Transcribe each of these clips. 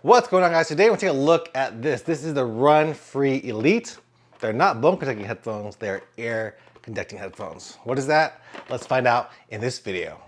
What's going on, guys? Today we're going to take a look at this. This is the RunFree Elite. They're not bone conducting headphones, they're air conducting headphones. What is that? Let's find out in this video.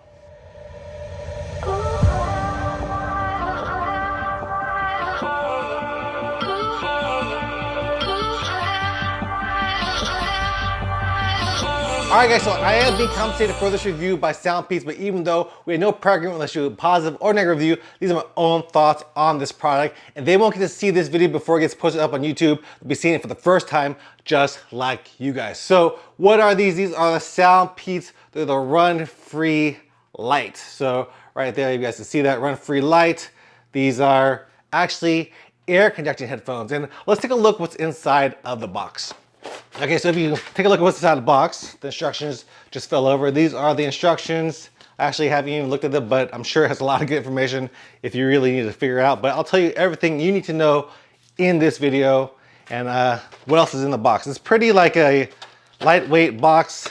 Alright guys, so I am being compensated for this review by SoundPEATS, but even though we had no program unless you positive or negative review, these are my own thoughts on this product, and they won't get to see this video before it gets posted up on YouTube. They'll be seeing it for the first time, just like you guys. So what are these? These are the SoundPEATS. They're the RunFree Lite. So right there, you guys can see that RunFree Lite. These are actually air conducting headphones, and let's take a look what's inside of the box. Okay, so if you take a look at what's inside the box, the instructions just fell over. These are the instructions. I actually haven't even looked at them, but I'm sure it has a lot of good information if you really need to figure it out. But I'll tell you everything you need to know in this video and what else is in the box. It's pretty like a lightweight box.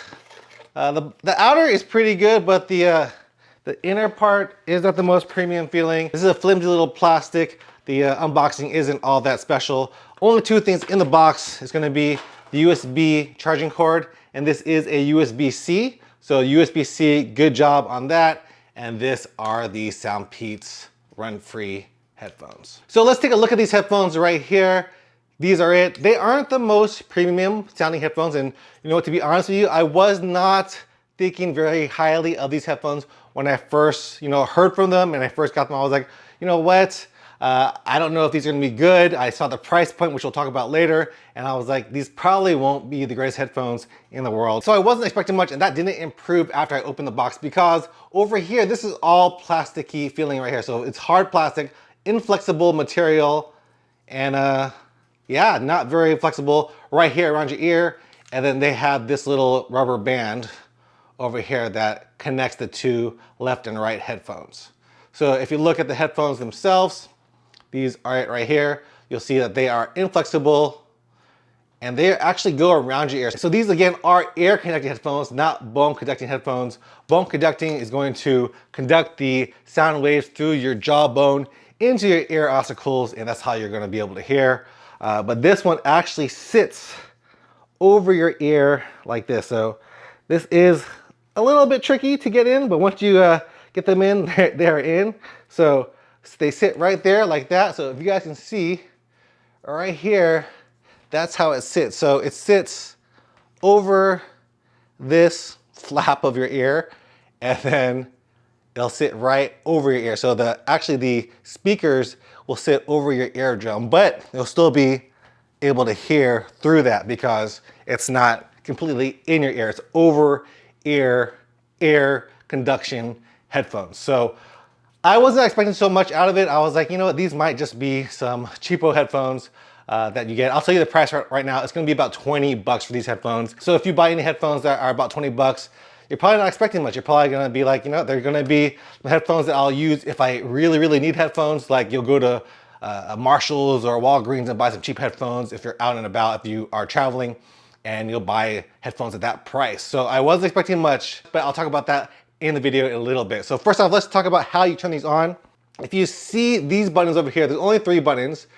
The outer is pretty good, but the inner part is not the most premium feeling. This is a flimsy little plastic. The unboxing isn't all that special. Only two things in the box is gonna be the USB charging cord, and this is a USB-C. So USB-C, good job on that. And this are the SoundPEATS RunFree headphones. So let's take a look at these headphones right here. These are it. They aren't the most premium sounding headphones, and you know what, to be honest with you, I was not thinking very highly of these headphones when I first, heard from them and I first got them. I was like, you know what? I don't know if these are gonna be good. I saw the price point, which we'll talk about later, and I was like, these probably won't be the greatest headphones in the world. So I wasn't expecting much, and that didn't improve after I opened the box, because over here, this is all plasticky feeling right here. So it's hard plastic, inflexible material, and yeah, not very flexible right here around your ear. And then they have this little rubber band over here that connects the two left and right headphones. So if you look at the headphones themselves, these are it right here. You'll see that they are inflexible and they actually go around your ear. So these again are air conducting headphones, not bone conducting headphones. Bone conducting is going to conduct the sound waves through your jawbone into your ear ossicles, and that's how you're gonna be able to hear. But this one actually sits over your ear like this. So this is a little bit tricky to get in, but once you get them in, they're in. So they sit right there like that. So if you guys can see right here, that's how it sits. So it sits over this flap of your ear, and then they'll sit right over your ear. So actually the speakers will sit over your eardrum, but you'll still be able to hear through that because it's not completely in your ear. It's over ear air conduction headphones. So I wasn't expecting so much out of it. I was like, you know what, these might just be some cheapo headphones that you get. I'll tell you the price right now. It's gonna be about 20 bucks for these headphones. So if you buy any headphones that are about 20 bucks, you're probably not expecting much. You're probably gonna be like, they're gonna be the headphones that I'll use if I really, really need headphones. Like you'll go to a Marshall's or Walgreens and buy some cheap headphones if you're out and about, if you are traveling, and you'll buy headphones at that price. So I wasn't expecting much, but I'll talk about that in the video in a little bit. So first off, let's talk about how you turn these on. If you see these buttons over here, there's only 3 buttons.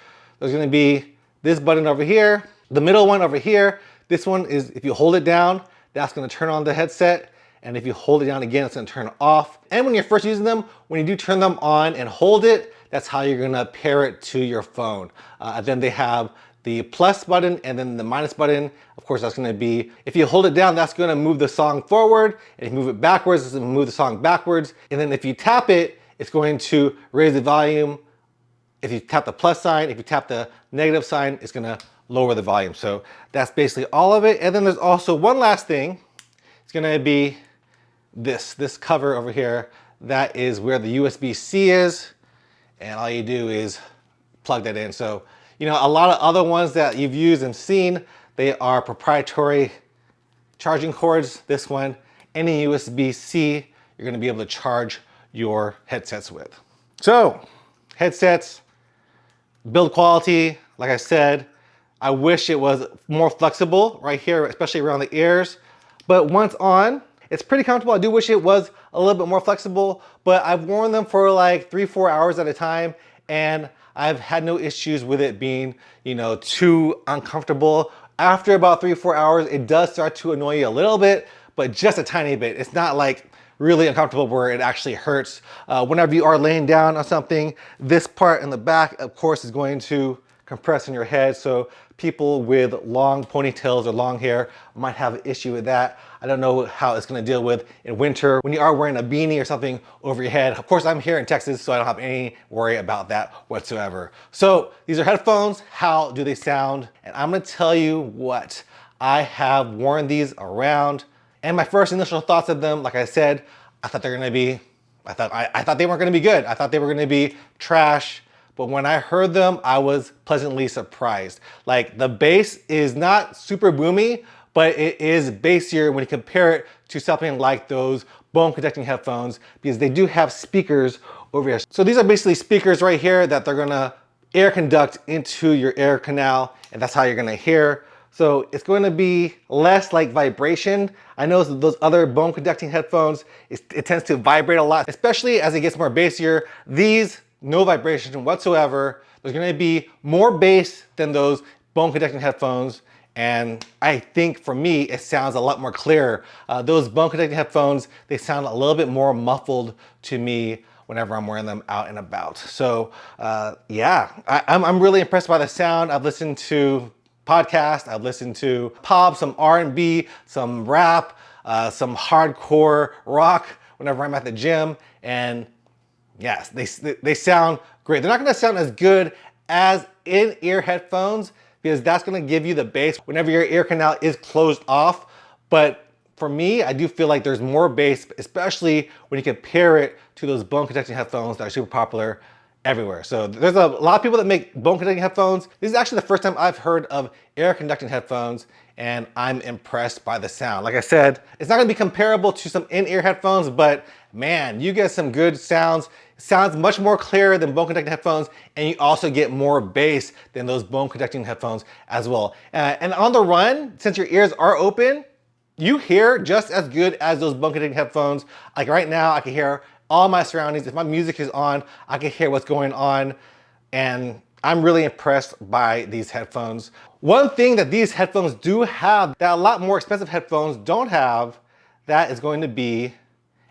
There's gonna be this button over here, the middle one over here. This one is, if you hold it down, that's gonna turn on the headset. And if you hold it down again, it's gonna turn off. And when you're first using them, when you do turn them on and hold it, that's how you're gonna pair it to your phone. Then they have the plus button and then the minus button. Of course, that's gonna be, if you hold it down, that's gonna move the song forward. And if you move it backwards, it's gonna move the song backwards. And then if you tap it, it's going to raise the volume. If you tap the plus sign, if you tap the negative sign, it's gonna lower the volume. So that's basically all of it. And then there's also one last thing. It's gonna be this cover over here. That is where the USB-C is. And all you do is plug that in. So, a lot of other ones that you've used and seen, they are proprietary charging cords. This one, any USB-C, you're gonna be able to charge your headsets with. So, headsets, build quality, like I said, I wish it was more flexible right here, especially around the ears. But once on, it's pretty comfortable. I do wish it was a little bit more flexible, but I've worn them for like 3-4 hours at a time, and I've had no issues with it being, you know, too uncomfortable. After about 3-4 hours, it does start to annoy you a little bit, but just a tiny bit. It's not like really uncomfortable where it actually hurts. Whenever you are laying down on something, this part in the back, of course, is going to compress in your head. So people with long ponytails or long hair might have an issue with that. I don't know how it's gonna deal with in winter when you are wearing a beanie or something over your head. Of course, I'm here in Texas, so I don't have any worry about that whatsoever. So these are headphones. How do they sound? And I'm gonna tell you what, I have worn these around, and my first initial thoughts of them, like I said, I thought they weren't gonna be good. I thought they were gonna be trash. But when I heard them, I was pleasantly surprised. Like, the bass is not super boomy, but it is bassier when you compare it to something like those bone conducting headphones, because they do have speakers over here. So these are basically speakers right here that they're gonna air conduct into your ear canal, and that's how you're gonna hear. So it's going to be less like vibration. I know those other bone conducting headphones, it tends to vibrate a lot, especially as it gets more bassier. These, no vibration whatsoever. There's gonna be more bass than those bone conducting headphones. And I think for me, it sounds a lot more clear. Those bone conducting headphones, they sound a little bit more muffled to me whenever I'm wearing them out and about. So yeah, I'm really impressed by the sound. I've listened to podcasts, I've listened to pop, some R&B, some rap, some hardcore rock whenever I'm at the gym. And yes, they sound great. They're not gonna sound as good as in-ear headphones because that's gonna give you the bass whenever your ear canal is closed off. But for me, I do feel like there's more bass, especially when you compare it to those bone conducting headphones that are super popular everywhere. So there's a lot of people that make bone conducting headphones. This is actually the first time I've heard of air conducting headphones, and I'm impressed by the sound. Like I said, it's not gonna be comparable to some in-ear headphones, but man, you get some good sounds. It sounds much more clear than bone conducting headphones, and you also get more bass than those bone conducting headphones as well. And on the run, since your ears are open, you hear just as good as those bone conducting headphones. Like right now, I can hear all my surroundings. If my music is on, I can hear what's going on, and I'm really impressed by these headphones. One thing that these headphones do have that a lot more expensive headphones don't have, that is going to be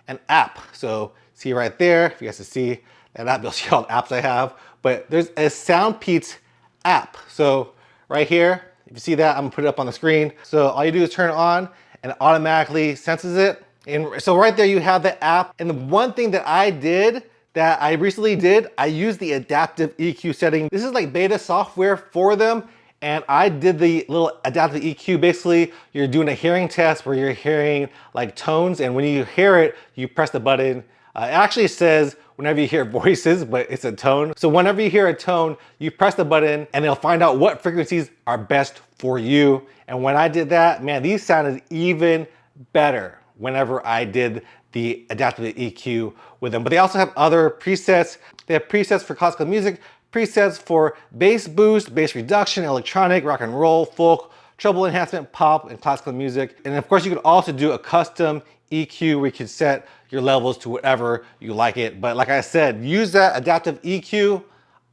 an app. So see right there, if you guys can see that app, you'll see all the apps I have, but there's a SoundPEATS app. So right here, if you see that, I'm gonna put it up on the screen. So all you do is turn it on and it automatically senses it. And so right there you have the app. And the one thing that I recently did, I used the adaptive EQ setting. This is like beta software for them. And I did the little adaptive EQ. Basically, you're doing a hearing test where you're hearing like tones. And when you hear it, you press the button. It actually says whenever you hear voices, but it's a tone. So whenever you hear a tone, you press the button and it'll find out what frequencies are best for you. And when I did that, man, these sounded even better whenever I did the adaptive EQ with them. But they also have other presets. They have presets for classical music, presets for bass boost, bass reduction, electronic, rock and roll, folk, treble enhancement, pop, and classical music. And of course, you could also do a custom EQ where you can set your levels to whatever you like it. But like I said, use that adaptive EQ.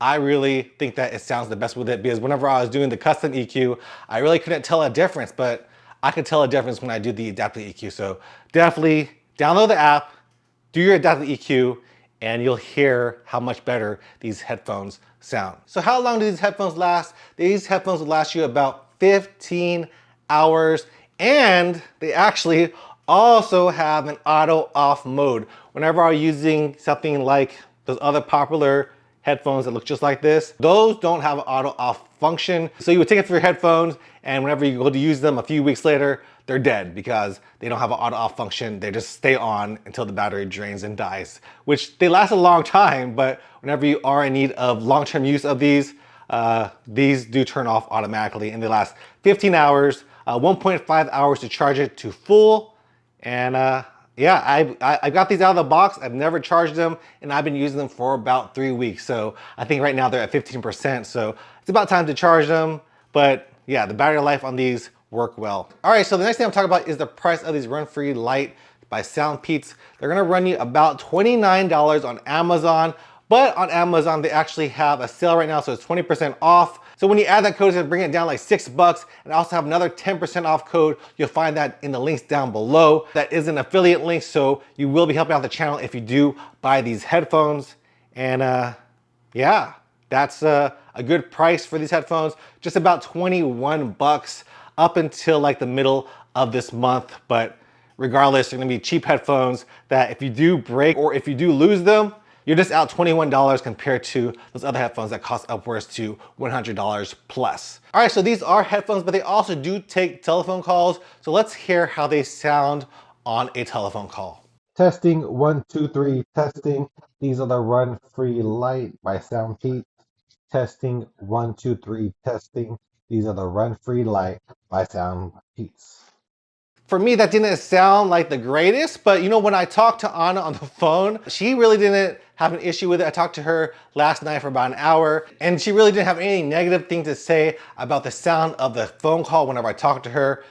I really think that it sounds the best with it, because whenever I was doing the custom EQ, I really couldn't tell a difference, but I could tell a difference when I do the adaptive EQ. So definitely download the app, do your adaptive EQ, and you'll hear how much better these headphones sound. So how long do these headphones last? These headphones will last you about 15 hours, and they actually also have an auto off mode. Whenever I'm using something like those other popular headphones that look just like this, those don't have an auto off function. So you would take it for your headphones, and whenever you go to use them a few weeks later, they're dead because they don't have an auto off function. They just stay on until the battery drains and dies, which they last a long time, but whenever you are in need of long-term use of these do turn off automatically, and they last 15 hours, 1.5 hours to charge it to full. And yeah, I got these out of the box. I've never charged them, and I've been using them for about 3 weeks. So I think right now they're at 15%. So it's about time to charge them. But yeah, the battery life on these work well. All right, so the next thing I'm talking about is the price of these RunFree Lite by SoundPEATS. They're gonna run you about $29 on Amazon, But on Amazon, they actually have a sale right now, so it's 20% off. So when you add that code, it's gonna bring it down like $6. And I also have another 10% off code. You'll find that in the links down below. That is an affiliate link, so you will be helping out the channel if you do buy these headphones. And yeah, that's a good price for these headphones. Just about 21 bucks up until like the middle of this month. But regardless, they're gonna be cheap headphones that if you do break or if you do lose them, you're just out $21 compared to those other headphones that cost upwards to $100 plus. All right, so these are headphones, but they also do take telephone calls. So let's hear how they sound on a telephone call. Testing, 1, 2, 3, testing. These are the RunFree Lite by SoundPEATS. Testing, 1, 2, 3, testing. These are the RunFree Lite by SoundPEATS. For me, that didn't sound like the greatest, but you know, when I talked to Anna on the phone, she really didn't have an issue with it. I talked to her last night for about an hour, and she really didn't have any negative thing to say about the sound of the phone call whenever I talked to her.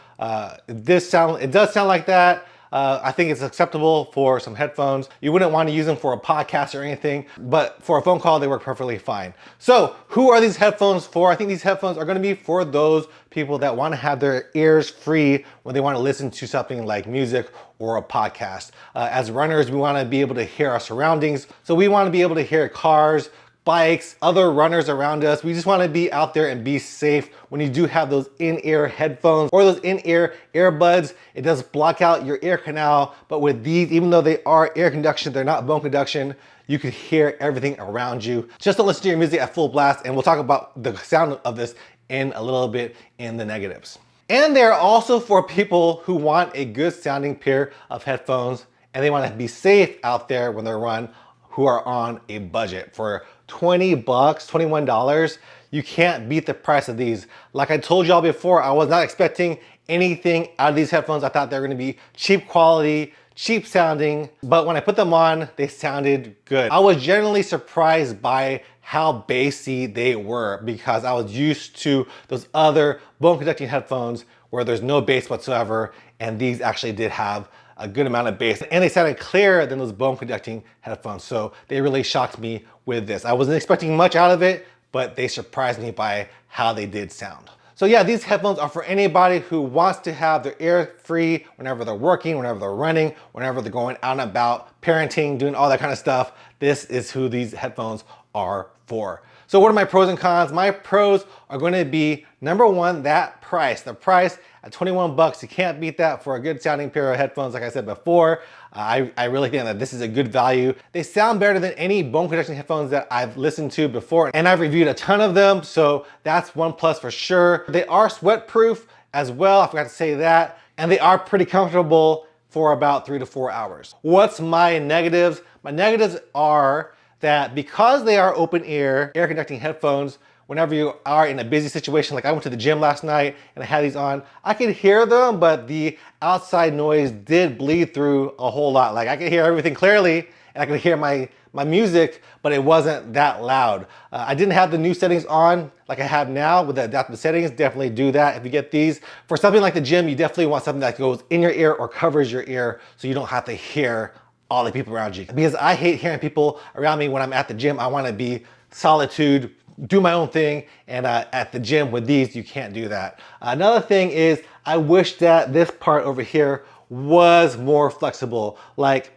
It does sound like that. I think it's acceptable for some headphones. You wouldn't want to use them for a podcast or anything, but for a phone call, they work perfectly fine. So who are these headphones for? I think these headphones are going to be for those people that want to have their ears free when they want to listen to something like music or a podcast. As runners, we want to be able to hear our surroundings. So we want to be able to hear cars, bikes, other runners around us. We just want to be out there and be safe. When you do have those in-ear headphones or those in-ear earbuds, it does block out your ear canal. But with these, even though they are air conduction, they're not bone conduction, you can hear everything around you. Just don't listen to your music at full blast, and we'll talk about the sound of this in a little bit in the negatives. And they're also for people who want a good sounding pair of headphones and they want to be safe out there when they run, who are on a budget. For 20 bucks, $21, you can't beat the price of these. Like I told y'all before, I was not expecting anything out of these headphones. I thought they were gonna be cheap quality, cheap sounding, but when I put them on, they sounded good. I was generally surprised by how bassy they were because I was used to those other bone conducting headphones where there's no bass whatsoever, and these actually did have a good amount of bass, and they sounded clearer than those bone conducting headphones. So they really shocked me with this. I wasn't expecting much out of it, but they surprised me by how they did sound. So yeah, these headphones are for anybody who wants to have their ear free whenever they're working, whenever they're running, whenever they're going out and about, parenting, doing all that kind of stuff. This is who these headphones are for. So what are my pros and cons? My pros are going to be, number one, that price. The price at 21 bucks, you can't beat that for a good sounding pair of headphones, like I said before. I really think that this is a good value. They sound better than any bone conduction headphones that I've listened to before, and I've reviewed a ton of them, so that's one plus for sure. They are sweat proof as well, I forgot to say that, and they are pretty comfortable for about 3 to 4 hours. What's my negatives? My negatives are that because they are open ear, air conducting headphones, whenever you are in a busy situation, like I went to the gym last night and I had these on, I could hear them, but the outside noise did bleed through a whole lot. Like I could hear everything clearly and I could hear my music, but it wasn't that loud. I didn't have the new settings on like I have now with the adaptive settings. Definitely do that if you get these. For something like the gym, you definitely want something that goes in your ear or covers your ear so you don't have to hear all the people around you. Because I hate hearing people around me when I'm at the gym. I want to be solitude, do my own thing, and at the gym with these, you can't do that. Another thing is, I wish that this part over here was more flexible. Like,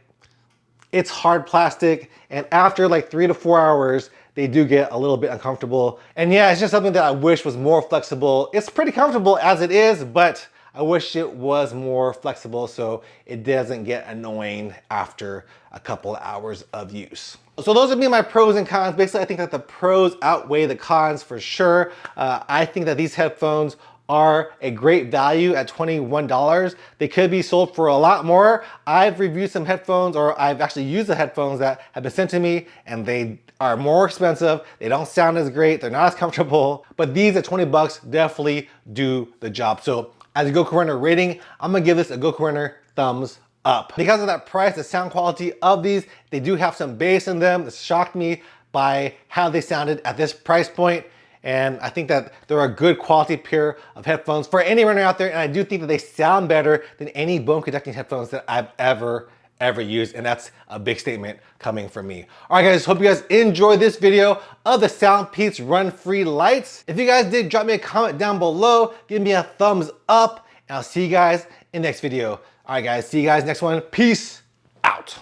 it's hard plastic, and after like 3 to 4 hours, they do get a little bit uncomfortable. And yeah, it's just something that I wish was more flexible. It's pretty comfortable as it is, but I wish it was more flexible so it doesn't get annoying after a couple of hours of use. So those would be my pros and cons. Basically, I think that the pros outweigh the cons for sure. I think that these headphones are a great value at $21. They could be sold for a lot more. I've reviewed some headphones, or I've actually used the headphones that have been sent to me, and they are more expensive. They don't sound as great. They're not as comfortable, but these at 20 bucks definitely do the job. So as a Goku Runner rating, I'm gonna give this a Goku Runner thumbs up. Because of that price, the sound quality of these, they do have some bass in them. This shocked me by how they sounded at this price point. And I think that they're a good quality pair of headphones for any runner out there. And I do think that they sound better than any bone conducting headphones that I've ever ever used, and that's a big statement coming from me. All right, guys, hope you guys enjoyed this video of the SoundPEATS RunFree Lites. If you guys did, drop me a comment down below, give me a thumbs up, and I'll see you guys in the next video. All right, guys, see you guys next one. Peace out.